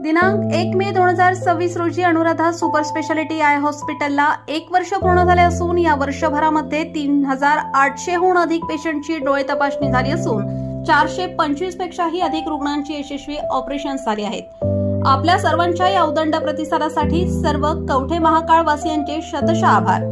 दिनांक 1 मे 2026 रोजी Anuradha super speciality I हॉस्पिटलला 1 वर्ष पूर्ण झाले असून या वर्षभरामध्ये 3800हून अधिक पेशंटची डोळे तपासणी झाली असून 425 पेक्षाही अधिक रुग्णांची यशस्वी ऑपरेशन्स झाली आहेत। आपल्या सर्वांच्या या उदंड प्रतिसादासाठी सर्व कवठे महाकाळ वासियांचे शतशः आभार।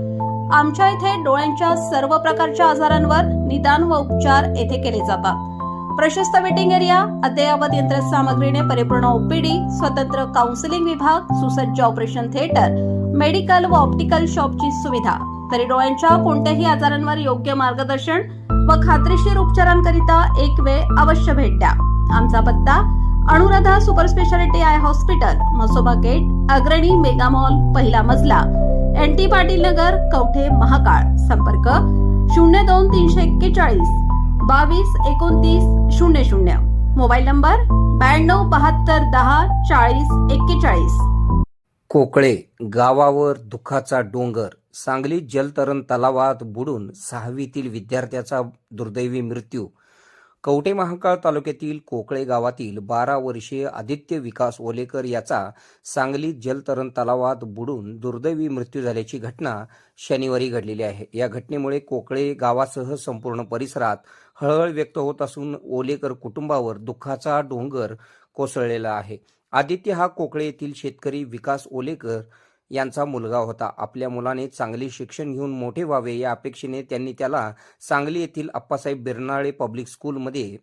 आमच्या इथे डोळ्यांच्या सर्व प्रकारच्या आजारांवर निदान व उपचार येथे केले जातात। प्रशस्त वेटिंग एरिया, अद्ययावत यंत्रसामग्रीने परिपूर्ण ओपीडी, स्वतंत्र काउन्सिलिंग विभाग, सुसज्ज ऑपरेशन थिएटर, मेडिकल व ऑप्टिकल शॉपची सुविधा, तरी डोळ्यांच्या कोणत्याही आजारांवर योग्य मार्गदर्शन व खात्रीशीर उपचारांकरिता एक वेळ अवश्य भेट द्या। आमचा पत्ता Anuradha super speciality eye hospital, Masoba gate, Agrani mega mall, पहिला मजला, NT पाटील नगर, कवठे महाकाळ। संपर्क 02-341 22-29-00, मोबाईल नंबर 92-72-10-40-41। कोकळे गावावर दुःखाचा डोंगर। सांगलीत जलतरण तलावात बुडून 6वीतील विद्यार्थ्याचा दुर्दैवी मृत्यू। कवठे महाकाळ तालुक्यातील कोकळे गावातील 12 वर्षीय आदित्य विकास ओलेकर याचा सांगलीत जलतरण तलावात बुडून दुर्दैवी मृत्यू झाल्याची घटना शनिवारी घडलेली आहे। या घटनेमुळे कोकळे गावासह संपूर्ण परिसरात हळहळ व्यक्त होत असून ओलेकर कुटुंबावर दुःखाचा डोंगर कोसळलेला आहे। आदित्य हा कोकळे येथील शेतकरी विकास ओलेकर यांचा मुलगा होता। आपल्या मुलाने चांगले शिक्षण घेऊन मोठे व्हावे या अपेक्षेने त्यांनी त्याला सांगली येथील अप्पासाहेब बिरनाळे पब्लिक स्कूलमध्ये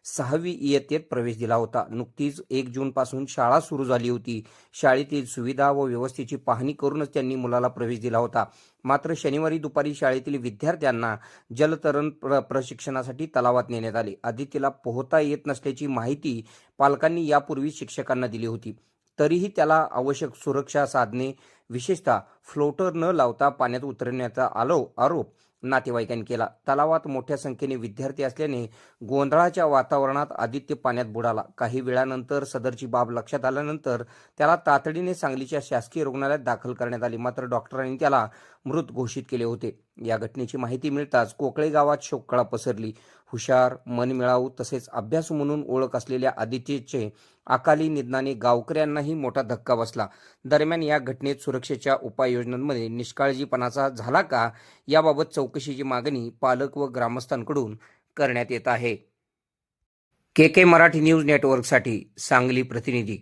6वी इयत्तेत प्रवेश दिला होता। नुकतीच 1 जून पासून शाळा सुरू झाली होती। शाळेतील सुविधा व व्यवस्थेची पाहणी करूनच त्यांनी मुलाला प्रवेश दिला होता। मात्र शनिवारी दुपारी शाळेतील विद्यार्थ्यांना जलतरण प्रशिक्षणासाठी तलावात नेण्यात आले। आदित्यला पोहता येत नसल्याची माहिती पालकांनी यापूर्वी शिक्षकांना दिली होती, तरीही त्याला आवश्यक सुरक्षा साधने विशेषतः फ्लोटर न लावता पाण्यात उतरण्याचा आरोप नातेवाईकांनी केला। तलावात मोठ्या संख्येने विद्यार्थी असल्याने गोंधळाच्या वातावरणात आदित्य पाण्यात बुडाला। काही वेळानंतर सदरची बाब लक्षात आल्यानंतर त्याला तातडीने सांगलीच्या शासकीय रुग्णालयात दाखल करण्यात आले, मात्र डॉक्टरांनी त्याला मृत घोषित केले होते। या घटनेची माहिती मिळताच कोकळे गावात शोककळा पसरली। हुशार, मनमिळावू तसेच अभ्यासू म्हणून ओळख असलेल्या आदित्यचे अकाली निधनाने गावकऱ्यांनाही मोठा धक्का बसला। दरम्यान या घटनेत सुरक्षेच्या उपाययोजनांमध्ये निष्काळजीपणाचा झाला का याबाबत चौकशीची मागणी पालक व ग्रामस्थांकडून करण्यात येत आहे। KK मराठी न्यूज नेटवर्कसाठी सांगली प्रतिनिधी।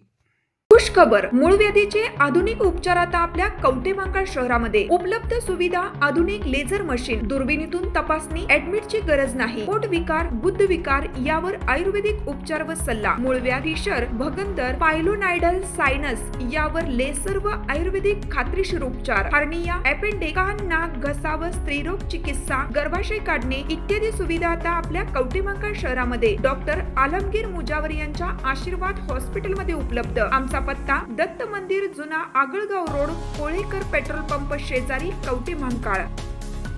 खुश खबर, मूळव्याधीचे आधुनिक उपचार आता आपल्या कवठे महाकाळ शहरामध्ये उपलब्ध सुविधा, आधुनिक लेझर मशीन, दुर्बिणीतून तपासणी, ऍडमिटची गरज नाही। पोट विकार, गुद्ध विकार यावर आयुर्वेदिक उपचार व सल्ला, मूळव्याधी, शर, भगंदर, पायलोनायडल, सायनस यावर लेसर व आयुर्वेदिक खात्रीशीर उपचार, हार्निया, अपेंडिक्स, कान, नाक, घसा व स्त्रीरोग चिकित्सा, गर्भाशय काढणे इत्यादी सुविधा आता आपल्या कवठे महाकाळ शहरामध्ये डॉक्टर आलमगीर मुजावर यांच्या आशीर्वाद हॉस्पिटलमध्ये उपलब्ध। आमचा पत्ता दत्त मंदिर, जुना Agalgaon road, Kolekar petrol pump शेजारी, कवठे महाकाळ।